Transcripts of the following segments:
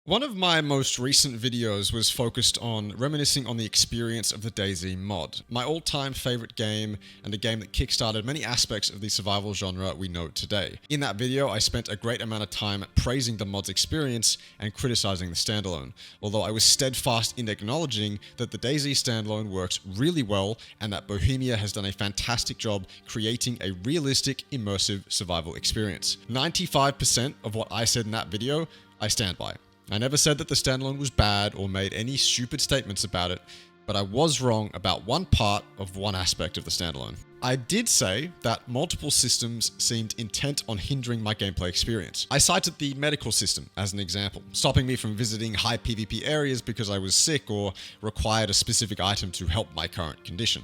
One of my most recent videos was focused on reminiscing on the experience of the DayZ mod, my all-time favorite game and a game that kickstarted many aspects of the survival genre we know today. In that video, I spent a great amount of time praising the mod's experience and criticizing the standalone, although I was steadfast in acknowledging that the DayZ standalone works really well and that Bohemia has done a fantastic job creating a realistic, immersive survival experience. 95% of what I said in that video, I stand by. I never said that the standalone was bad or made any stupid statements about it, but I was wrong about one part of one aspect of the standalone. I did say that multiple systems seemed intent on hindering my gameplay experience. I cited the medical system as an example, stopping me from visiting high PvP areas because I was sick or required a specific item to help my current condition.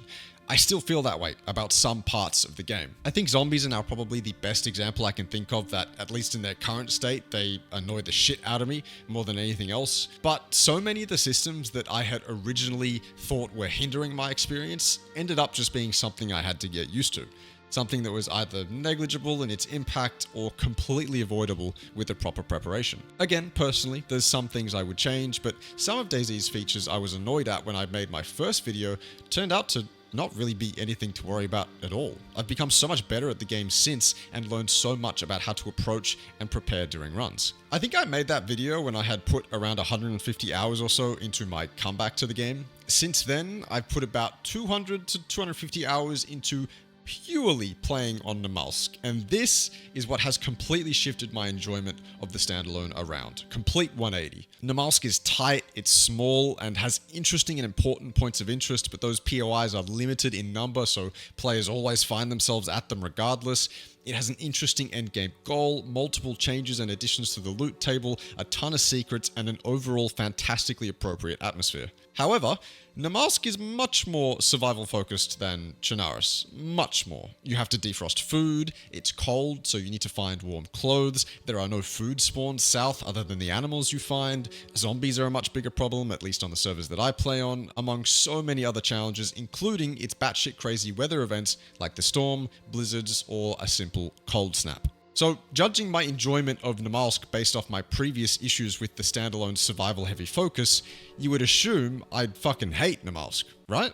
I still feel that way about some parts of the game. I think zombies are now probably the best example I can think of that, at least in their current state, they annoy the shit out of me more than anything else. But so many of the systems that I had originally thought were hindering my experience ended up just being something I had to get used to. Something that was either negligible in its impact or completely avoidable with the proper preparation. Again, personally, there's some things I would change, but some of DayZ's features I was annoyed at when I made my first video turned out to not really be anything to worry about at all. I've become so much better at the game since and learned so much about how to approach and prepare during runs. I think I made that video when I had put around 150 hours or so into my comeback to the game. Since then, I've put about 200 to 250 hours into purely playing on Namalsk, and this is what has completely shifted my enjoyment of the standalone around. Complete 180. Namalsk is tight, it's small, and has interesting and important points of interest, but those POIs are limited in number, so players always find themselves at them regardless. It has an interesting endgame goal, multiple changes and additions to the loot table, a ton of secrets, and an overall fantastically appropriate atmosphere. However, Namalsk is much more survival focused than Chernarus. Much more. You have to defrost food, it's cold, so you need to find warm clothes, there are no food spawns south other than the animals you find, zombies are a much bigger problem, at least on the servers that I play on, among so many other challenges, including its batshit crazy weather events like the storm, blizzards, or a simple cold snap. So, judging my enjoyment of Namalsk based off my previous issues with the standalone survival heavy focus, you would assume I'd fucking hate Namalsk, right?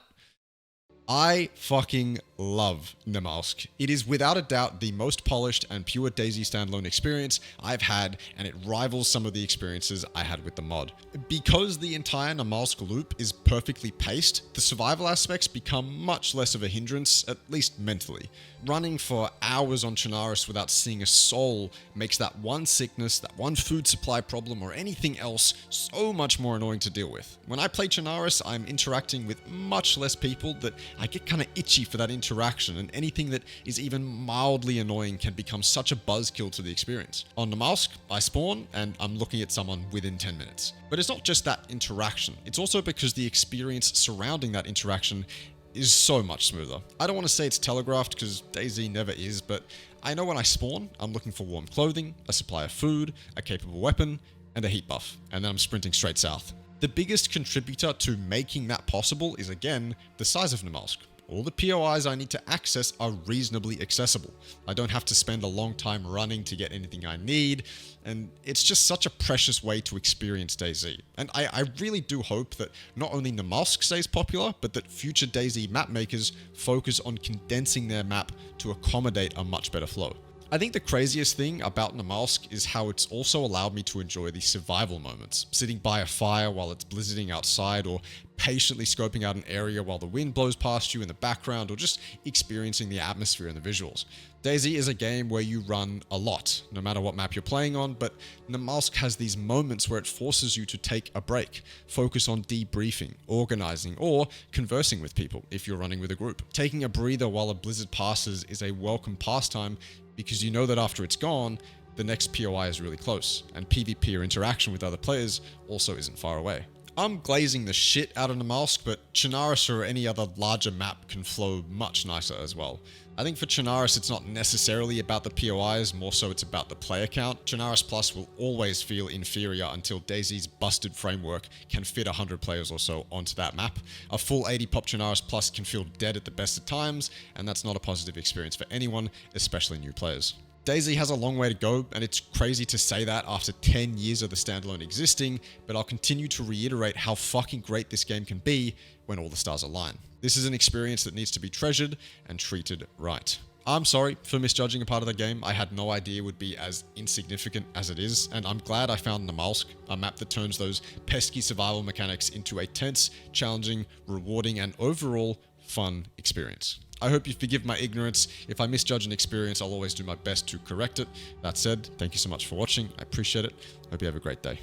I fucking love Namalsk. It is without a doubt the most polished and pure DayZ standalone experience I've had, and it rivals some of the experiences I had with the mod. Because the entire Namalsk loop is perfectly paced, the survival aspects become much less of a hindrance, at least mentally. Running for hours on Chernarus without seeing a soul makes that one sickness, that one food supply problem, or anything else so much more annoying to deal with. When I play Chernarus, I'm interacting with much less people that I get kind of itchy for that interaction, and anything that is even mildly annoying can become such a buzzkill to the experience. On Namalsk, I spawn and I'm looking at someone within 10 minutes. But it's not just that interaction, it's also because the experience surrounding that interaction is so much smoother. I don't want to say it's telegraphed because DayZ never is, but I know when I spawn, I'm looking for warm clothing, a supply of food, a capable weapon, and a heat buff, and then I'm sprinting straight south. The biggest contributor to making that possible is, again, the size of Namalsk. All the POIs I need to access are reasonably accessible. I don't have to spend a long time running to get anything I need, and it's just such a precious way to experience DayZ. And I really do hope that not only Namalsk stays popular, but that future DayZ map makers focus on condensing their map to accommodate a much better flow. I think the craziest thing about Namalsk is how it's also allowed me to enjoy the survival moments, sitting by a fire while it's blizzarding outside, or patiently scoping out an area while the wind blows past you in the background, or just experiencing the atmosphere and the visuals. DayZ is a game where you run a lot, no matter what map you're playing on, but Namalsk has these moments where it forces you to take a break, focus on debriefing, organizing, or conversing with people if you're running with a group. Taking a breather while a blizzard passes is a welcome pastime because you know that after it's gone, the next POI is really close, and PvP or interaction with other players also isn't far away. I'm glazing the shit out of Namalsk, but Chernarus or any other larger map can flow much nicer as well. I think for Chernarus it's not necessarily about the POIs, more so it's about the player count. Chernarus Plus will always feel inferior until DayZ's busted framework can fit 100 players or so onto that map. A full 80 pop Chernarus Plus can feel dead at the best of times, and that's not a positive experience for anyone, especially new players. DayZ has a long way to go, and it's crazy to say that after 10 years of the standalone existing, but I'll continue to reiterate how fucking great this game can be when all the stars align. This is an experience that needs to be treasured and treated right. I'm sorry for misjudging a part of the game. I had no idea it would be as insignificant as it is, and I'm glad I found Namalsk, a map that turns those pesky survival mechanics into a tense, challenging, rewarding, and overall fun experience. I hope you forgive my ignorance. If I misjudge an experience, I'll always do my best to correct it. That said, thank you so much for watching. I appreciate it. Hope you have a great day.